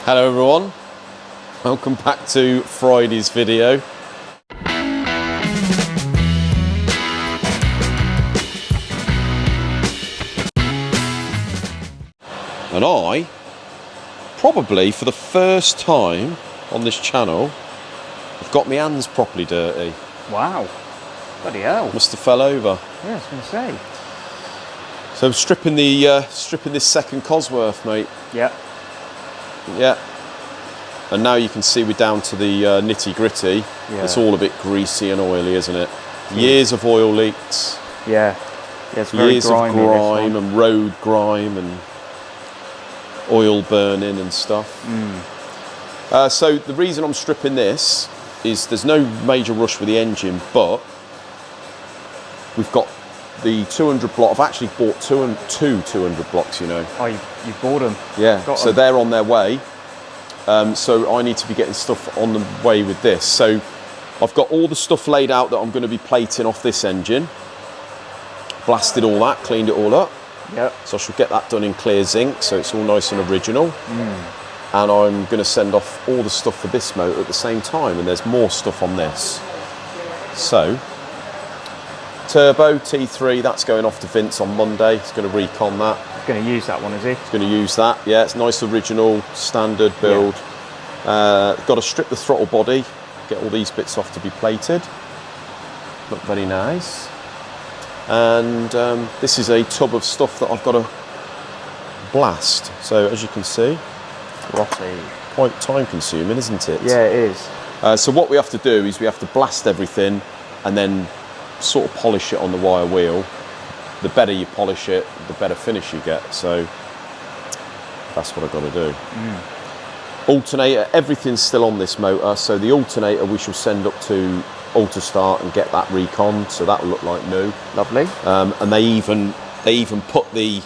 Hello everyone, welcome back to Friday's video. And I, probably for the first time on this channel, have got my hands properly dirty. Wow, bloody hell. Must have fell over. Yeah, I was going to say. So I'm stripping this second Cosworth, mate. Yeah. Yeah. And now you can see we're down to the nitty gritty. Yeah. It's all a bit greasy and oily, isn't it? Years of oil leaks. Yeah. Yeah, it's very years grimy, of grime and road grime and oil burning and stuff. So the reason I'm stripping this is there's no major rush with the engine, but we've got the 200 block. I've actually bought two 200 blocks, you know. Oh, you bought them? Yeah, Got so them. they're on their way. So I need to be getting stuff on the way with this. So I've got all the stuff laid out that I'm going to be plating off this engine. Blasted all that, cleaned it all up. Yep. So I should get that done in clear zinc, so it's all nice and original. And I'm going to send off all the stuff for this motor at the same time, and there's more stuff on this. So, turbo T3, that's going off to Vince on Monday. He's going to recon that. He's going to use that one, is he? He's going to use that, yeah. It's nice, original, standard build. Yeah. Got to strip the throttle body, get all these bits off to be plated. Look very nice. And this is a tub of stuff that I've got to blast. So as you can see, quite time consuming, isn't it? Yeah, it is. So what we have to do is we have to blast everything and then sort of polish it on the wire wheel. The better you polish it, the better finish you get. So that's what I've got to do. Alternator, everything's still on this motor. So the alternator we shall send up to AutoStart and get that reconned, so that'll look like new. Lovely. And they even put the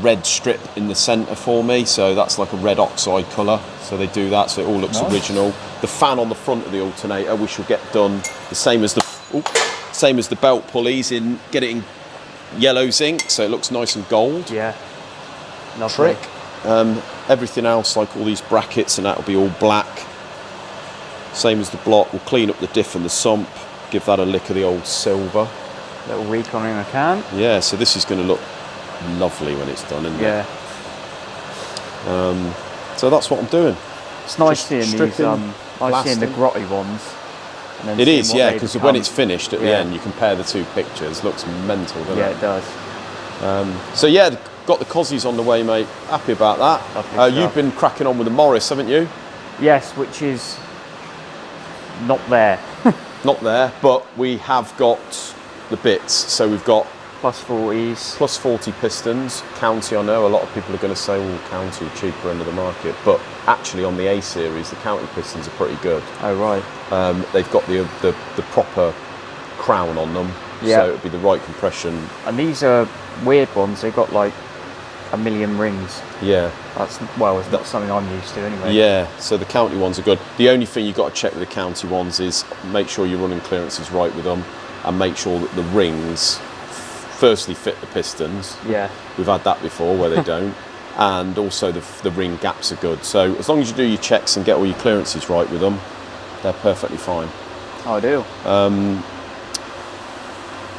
red strip in the centre for me, so that's like a red oxide colour. So they do that, so it all looks nice. Original. The fan on the front of the alternator we shall get done the same as the belt pulleys, get it in yellow zinc, so it looks nice and gold. Yeah. Lovely. Trick. Everything else, like all these brackets and that, will be all black. Same as the block. We'll clean up the diff and the sump, give that a lick of the old silver. Little recon in a can. Yeah, so this is going to look lovely when it's done, isn't it? So that's what I'm doing. It's nice seeing these, seeing the grotty ones. And then it is, yeah, because when it's finished at the end, you compare the two pictures. Looks mental, doesn't it? Yeah, it does. So yeah, got the Cozzies on the way, mate. Happy about that. You've been cracking on with the Morris, haven't you? Yes, which is not there. Not there, but we have got the bits. So we've got plus 40s. Plus 40 pistons. County, I know a lot of people are going to say, well, County, cheaper end of the market. But actually on the A series, the County pistons are pretty good. Oh, right. They've got the proper crown on them. Yeah. So it'd be the right compression. And these are weird ones. They've got like a million rings. Yeah. It's not something I'm used to anyway. Yeah, so the County ones are good. The only thing you've got to check with the County ones is make sure your running clearance is right with them, and make sure that the rings firstly fit the pistons. Yeah. We've had that before where they don't. And also the ring gaps are good. So as long as you do your checks and get all your clearances right with them, they're perfectly fine. Oh, I do.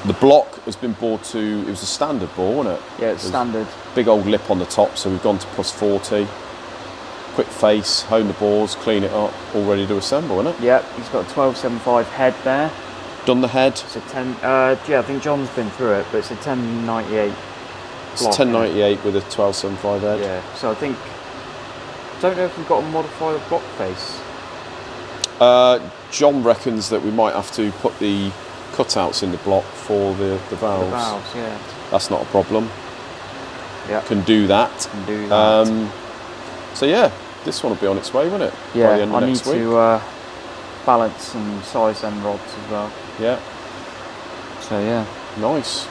The block has been bought to, it was a standard bore, wasn't it? Yeah, it's standard. Big old lip on the top, so we've gone to plus 40. Quick face, hone the bores, clean it up, all ready to assemble, isn't it? Yep, he's got a 1275 head there. Done the head? It's a 10, yeah, I think John's been through it, but it's a 1098 block. It's a 1098 with a 1275 head. Yeah, so I don't know if we've got to modify the block face. John reckons that we might have to put the cutouts in the block for the valves. The valves, yeah. That's not a problem. Yeah. Can do that. Can do that. So yeah, this one will be on its way, won't it? Yeah, by the end of I next need week. to balance and size them rods as well. Yeah. So yeah. Nice.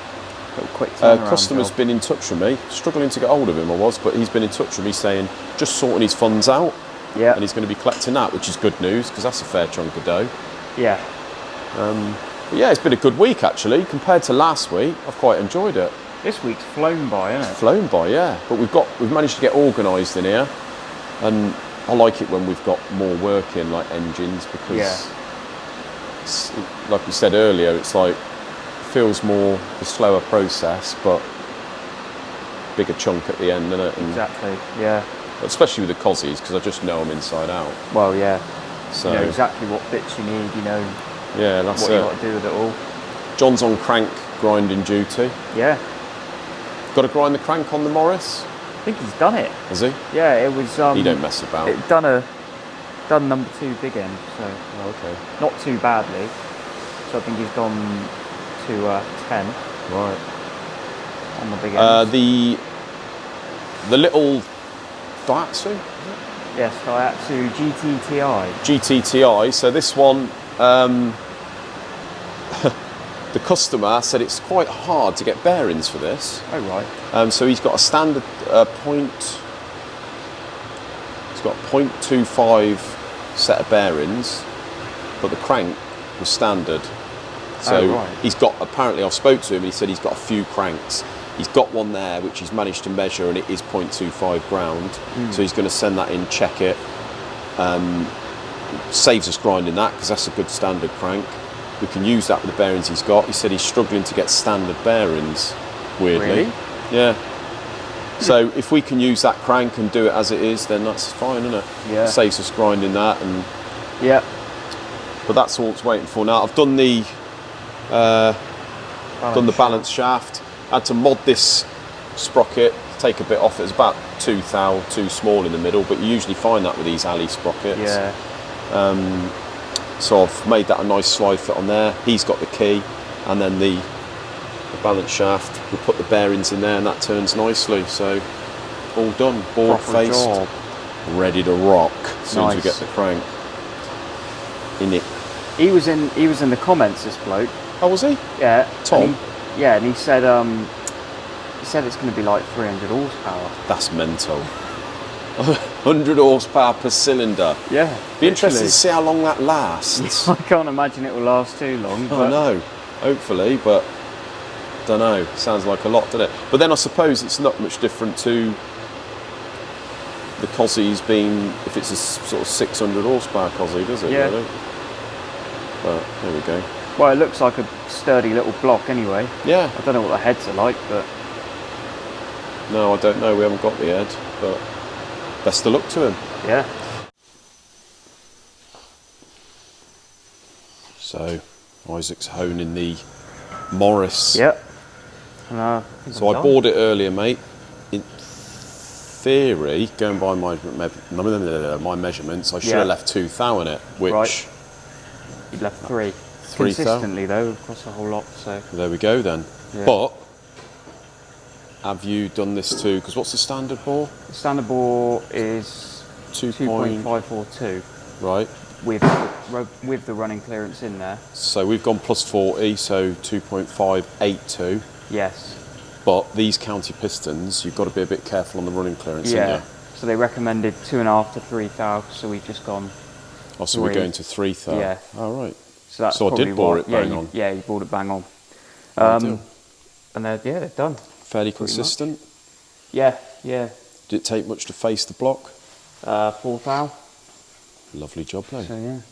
Little quick turnaround customer's job. been in touch with me, struggling to get hold of him I was, but he's been in touch with me saying just sorting his funds out. Yeah. And he's going to be collecting that, which is good news because that's a fair chunk of dough. Yeah. But yeah, it's been a good week actually. Compared to last week, I've quite enjoyed it. This week's flown by, isn't it? Flown by, yeah. But we've managed to get organised in here, and I like it when we've got more work in, like engines, because it's, like we said earlier, it's like feels more the slower process, but bigger chunk at the end, isn't it? And exactly. Yeah. especially with the Cossies, because I just know them inside out. Well, yeah. So you know exactly what bits you need. You know. Yeah, that's what it. you got to do with it all. John's on crank grinding duty. Yeah. Got to grind the crank on the Morris? I think he's done it. Has he? Yeah, it was. He don't mess about. It done number 2 big end, so okay. not too badly. So I think he's gone to 10. Right. On the big end. The little Daihatsu? Yes, Daihatsu GTTI. GTTI. So this one, the customer said it's quite hard to get bearings for this. Oh right. So he's got a standard point. He's got a 0.25 set of bearings, but the crank was standard. So he's got, apparently I've spoke to him and he said he's got a few cranks. He's got one there which he's managed to measure and it is 0.25 ground. So he's going to send that in, check it. Saves us grinding that because that's a good standard crank. We can use that with the bearings he's got. He said he's struggling to get standard bearings, weirdly. Really? Yeah. So if we can use that crank and do it as it is, then that's fine, isn't it? Yeah. Saves us grinding that. And yeah. But that's all it's waiting for now. I've done the balance shaft. I had to mod this sprocket, take a bit off. It's about 2 thou too small in the middle, but you usually find that with these alley sprockets. Yeah. So I've made that a nice slide fit on there. He's got the key, and then the balance shaft. We put the bearings in there, and that turns nicely. So all done, board faced, ready to rock as soon as we get the crank in it. He was in the comments, this bloke. Oh, was he? Yeah. Tom. And he said it's going to be like 300 horsepower. That's mental. 100 horsepower per cylinder. Yeah. Be interested to see how long that lasts. I can't imagine it will last too long. I know. Hopefully, but don't know. Sounds like a lot, doesn't it? But then I suppose it's not much different to the Cossies being, if it's a sort of 600 horsepower Cossie, does it? Yeah. Really? But there we go. Well, it looks like a sturdy little block anyway. Yeah. I don't know what the heads are like, but no, I don't know. We haven't got the head, but best of luck to him. Yeah. So Isaac's honing the Morris. Yep. So I bought it earlier, mate. In theory, going by my measurements, I should have left 2 thou in it, which you'd left 3. 3 consistently though, across the whole lot. So there we go then. Yeah. But have you done this too? Because what's the standard bore? The standard bore is 2.542. Right. With the running clearance in there. So we've gone plus 40, so 2.582. Yes. But these county pistons, you've got to be a bit careful on the running clearance, yeah. haven't you? So they recommended 2.5 to 3 thou, so we've just gone. Oh, so we're going to 3 thou. Yeah. Oh, right. So that's I did bore it bang on. Yeah, you bored it bang on. And they're done. Fairly consistent. Much. Yeah, yeah. Did it take much to face the block? 4 thou. Lovely job, though. So yeah,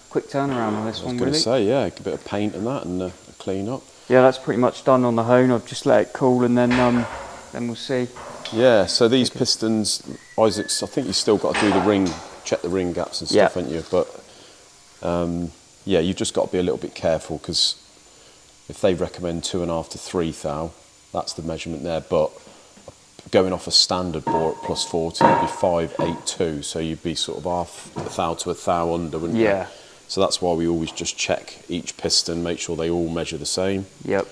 quick turnaround on this one. I was going to say, yeah, a bit of paint and that, and a clean up. Yeah, that's pretty much done on the hone. I've just let it cool, and then we'll see. Yeah. So these pistons, Isaac's. I think you still got to do the ring, check the ring gaps and stuff, haven't you? But yeah, you've just got to be a little bit careful because if they recommend 2.5 to 3 thou, that's the measurement there. But going off a standard bore at plus 40, it'd be 582, so you'd be sort of half a thou to a thou under, wouldn't you? Yeah. So that's why we always just check each piston, make sure they all measure the same. Yep.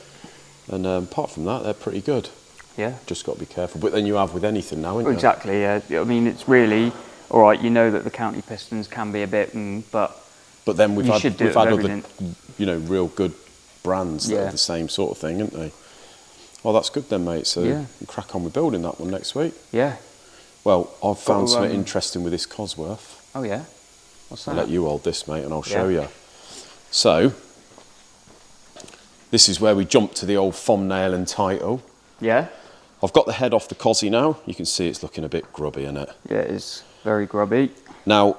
And apart from that, they're pretty good. Yeah. Just got to be careful. But then you have with anything now, haven't you? Exactly, yeah. I mean, it's really, all right, you know that the county pistons can be a bit, but then we've had other, real good brands that are the same sort of thing, haven't they? Oh, that's good then, mate. So you crack on with building that one next week. Yeah. Well, I've found something interesting with this Cosworth. Oh, yeah? What's that? I'll let you hold this, mate, and I'll show you. So, this is where we jump to the old thumbnail and title. Yeah. I've got the head off the Cosy now. You can see it's looking a bit grubby, isn't it? Yeah, it's very grubby. Now,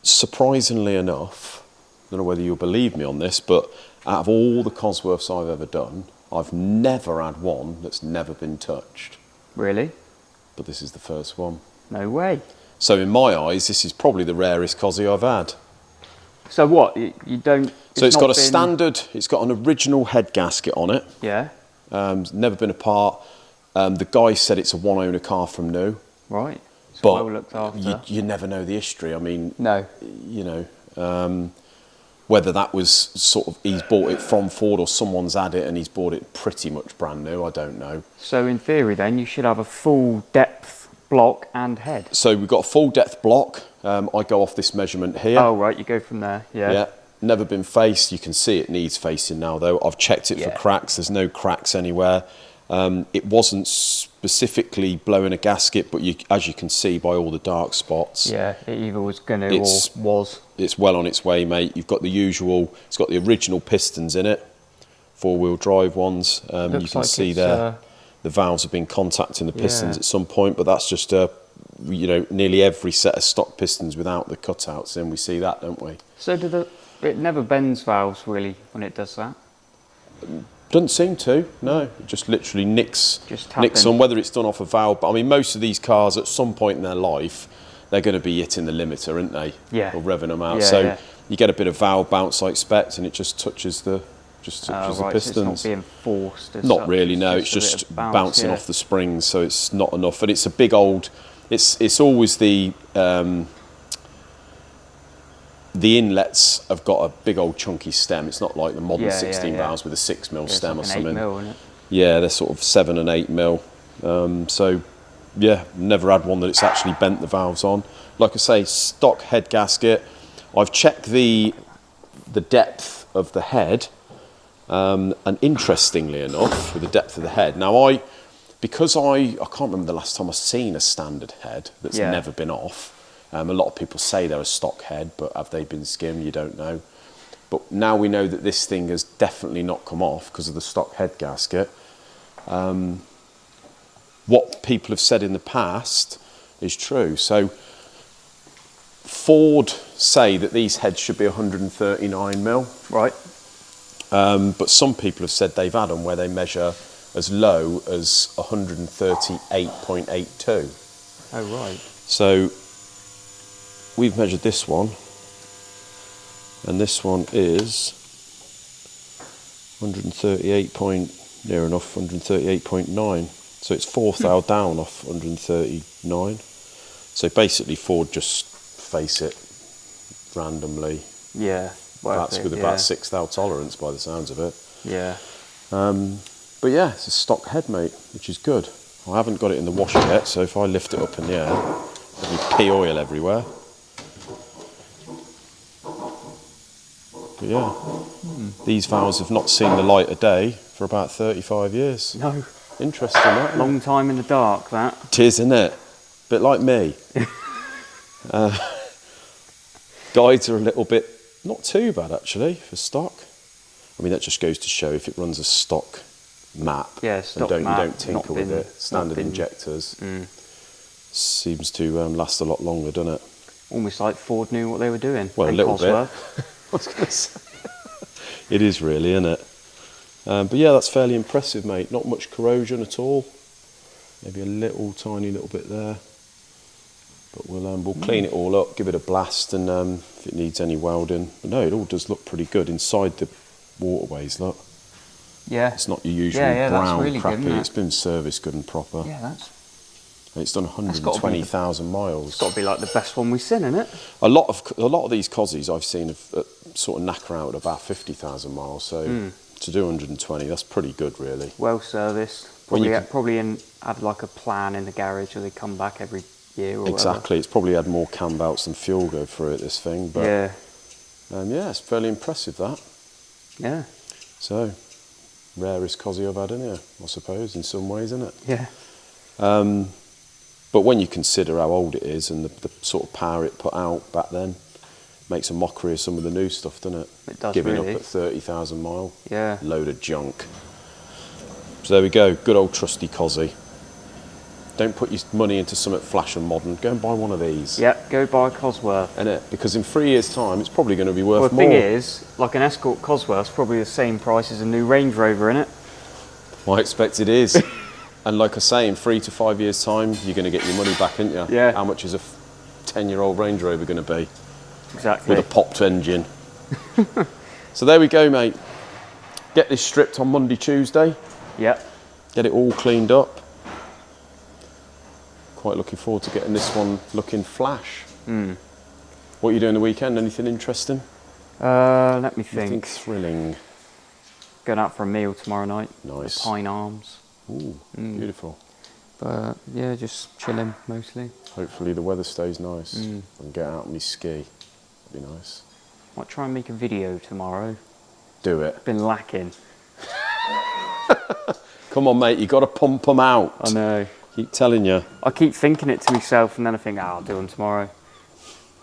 surprisingly enough, I don't know whether you'll believe me on this, but out of all the Cosworths I've ever done, I've never had one that's never been touched. Really? But this is the first one. No way. So in my eyes, this is probably the rarest Cosy I've had. So what? You don't... So it's got a standard, it's got an original head gasket on it. Yeah. Never been apart. The guy said it's a one-owner car from new. Right. It's But well looked after. you never know the history. I mean, No. you know, whether that was sort of he's bought it from Ford or someone's had it and he's bought it pretty much brand new, I don't know. So in theory then, you should have a full depth block and head. So we've got a full depth block. I go off this measurement here. Oh, right, you go from there, yeah. Yeah, never been faced. You can see it needs facing now though. I've checked it for cracks. There's no cracks anywhere. It wasn't specifically blowing a gasket, but as you can see by all the dark spots. Yeah, it either was going to or was. It's well on its way, mate. You've got the usual, it's got the original pistons in it, four-wheel drive ones. You can see there, the valves have been contacting the pistons at some point, but that's just, you know, nearly every set of stock pistons without the cutouts in. We see that, don't we? So it never bends valves, really, when it does that? Doesn't seem to, no. It just literally nicks on, whether it's done off a valve. But I mean, most of these cars at some point in their life, they're going to be hitting the limiter, aren't they? Yeah. Or revving them out. Yeah, so you get a bit of valve bounce I expect, and it just touches the the pistons. So it's not being forced as not such, really, no. It's just bouncing off the springs, so it's not enough. And it's a big old, it's always the inlets have got a big old chunky stem. It's not like the modern 16 valves with a 6mm stem or something. 8mm, isn't it? Yeah, they're sort of 7 and 8mm. So yeah, never had one that it's actually bent the valves on. Like I say, stock head gasket. I've checked the depth of the head, and interestingly enough, with the depth of the head. Now because I can't remember the last time I've seen a standard head that's never been off. A lot of people say they're a stock head, but have they been skimmed? You don't know. But now we know that this thing has definitely not come off because of the stock head gasket. What people have said in the past is true. So Ford say that these heads should be 139mm. Right. But some people have said they've had them where they measure as low as 138.82. Oh, right. So we've measured this one, and this one is near enough 138.9. So it's 4th thou down off 139. So basically Ford just face it randomly. Yeah. That's with about 6th thou tolerance by the sounds of it. Yeah. But yeah, it's a stock head, mate, which is good. I haven't got it in the washer yet, so if I lift it up in the air, there'll be pea oil everywhere. But yeah, these valves have not seen the light of day for about 35 years. No. Interesting, that. Long time in the dark, that. It is, isn't it? Bit like me. Guides are a little bit, not too bad actually, for stock. I mean, that just goes to show if it runs a stock map, stock and map, you don't tinker with it. Standard injectors seems to last a lot longer, doesn't it? Almost like Ford knew what they were doing. Well, a little Cosworth. bit. I was going to say. It is really, isn't it? But yeah, that's fairly impressive, mate. Not much corrosion at all. Maybe a tiny little bit there. But we'll clean it all up, give it a blast, and if it needs any welding. But no, it all does look pretty good inside the waterways. Look. Yeah. It's not your usual brown really crappy. It's been serviced good and proper. Yeah, it's done 120,000 miles. It's got to be like the best one we've seen, isn't it? A lot of these Cossies I've seen have sort of knacker out at about 50,000 miles. So to do 120, that's pretty good, really. Well serviced. Probably had like a plan in the garage, or they come back every year or exactly. whatever. It's probably had more cam belts than fuel go through it, this thing. But yeah, it's fairly impressive, that. Yeah. So rarest Cosy I've had in here, I suppose, in some ways, isn't it? Yeah. But when you consider how old it is and the sort of power it put out back then, makes a mockery of some of the new stuff, doesn't it? It does. Giving really. up at 30,000 mile. Yeah. Load of junk. So there we go, good old trusty Cosy. Don't put your money into something flash and modern. Go and buy one of these. Yep, go buy a Cosworth. Innit? Because in 3 years' time, it's probably going to be worth Well, the more. thing is, like an Escort Cosworth's probably the same price as a new Range Rover, innit? I expect it is. And like I say, in 3 to 5 years' time, you're going to get your money back, aren't you? Yeah. How much is a 10-year-old Range Rover going to be? Exactly. With a popped engine. So there we go, mate. Get this stripped on Monday, Tuesday. Yep. Get it all cleaned up. Quite looking forward to getting this one looking flash. What are you doing the weekend? Anything interesting? Let me think. Anything thrilling? Going out for a meal tomorrow night. Nice. At Pine Arms. Ooh, beautiful. But yeah, just chilling mostly. Hopefully the weather stays nice and get out on my ski. That'd be nice. Might try and make a video tomorrow. Do it. Been lacking. Come on, mate, you got to pump them out. I know. Keep telling you. I keep thinking it to myself and then I think, I'll do them tomorrow.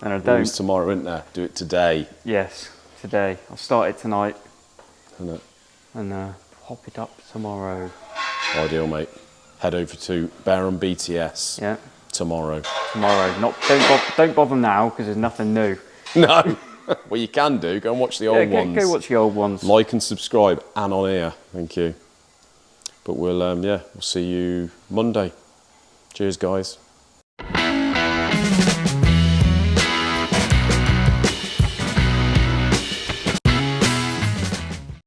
And I don't. Always tomorrow, isn't there? Do it today. Yes, today. I'll start it tonight. Isn't it? And hop it up tomorrow. Ideal, mate. Head over to Bear and BTS Yeah. tomorrow. Tomorrow. Don't bother now because there's nothing new. No. Well, you can do. Go and watch the old ones. Go watch the old ones. Like and subscribe, and on here. Thank you. But we'll see you Monday. Cheers, guys.